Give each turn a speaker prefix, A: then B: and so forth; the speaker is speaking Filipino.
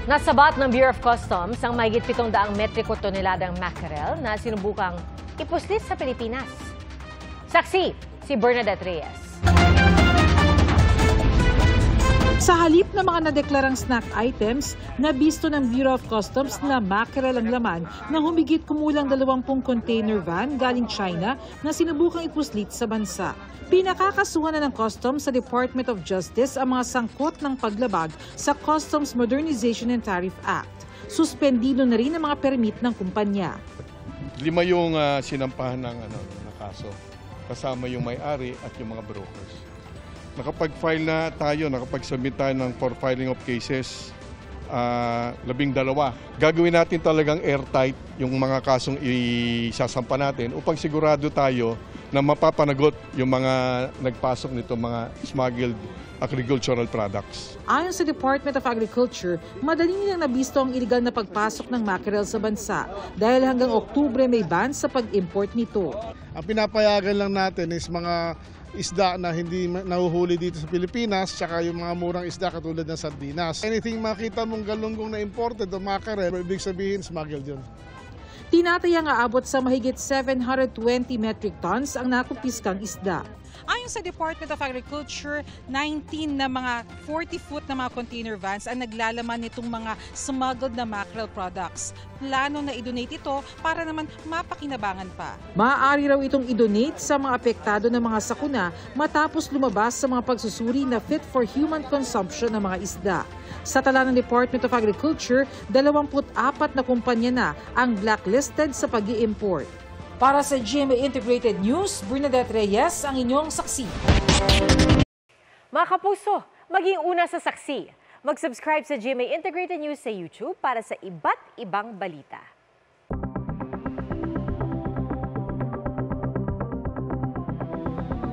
A: Nasabat ng Bureau of Customs ang mahigit 700 metriko toneladang mackerel na sinubukang ipuslit sa Pilipinas. Saksi, si Bernadette Reyes.
B: Sa halip na mga nadeklarang snack items, nabisto ng Bureau of Customs na mackerel ang laman ng humigit kumulang 20 container van galing China na sinubukang ipuslit sa bansa. Pinakakasuhan na ng Customs sa Department of Justice ang mga sangkot ng paglabag sa Customs Modernization and Tariff Act. Suspendido na rin ang mga permit ng kumpanya.
C: 5 yung sinampahan ng kaso, kasama yung may-ari at yung mga brokers. Nakapag-file na tayo, nakapag-submit tayo ng for filing of cases, 12. Gagawin natin talagang airtight yung mga kasong isasampa natin upang sigurado tayo na mapapanagot yung mga nagpasok nito mga smuggled agricultural products.
B: Ayon sa Department of Agriculture, madali nilang nabisto ang iligal na pagpasok ng mackerel sa bansa dahil hanggang Oktubre may ban sa pag-import nito.
D: Ang pinapayagan lang natin is mga isda na hindi nahuhuli dito sa Pilipinas, tsaka yung mga murang isda katulad ng sardinas. Anything makita mong galunggong na imported o mackerel, ibig sabihin smuggled yun.
B: Tinatayang aabot sa mahigit 720 metric tons ang nakupiskang isda. Ayon sa Department of Agriculture, 19 na mga 40-foot na mga container vans ang naglalaman nitong mga smuggled na mackerel products. Plano na i-donate ito para naman mapakinabangan pa. Maaari raw itong i-donate sa mga apektado ng mga sakuna matapos lumabas sa mga pagsusuri na fit for human consumption ng mga isda. Sa tala ng Department of Agriculture, 24 na kumpanya na ang blacklisted sa pag-i-import. Para sa GMA Integrated News, Bernadette Reyes ang inyong saksi.
A: Mga kapuso, maging una sa saksi. Mag-subscribe sa GMA Integrated News sa YouTube para sa iba't ibang balita.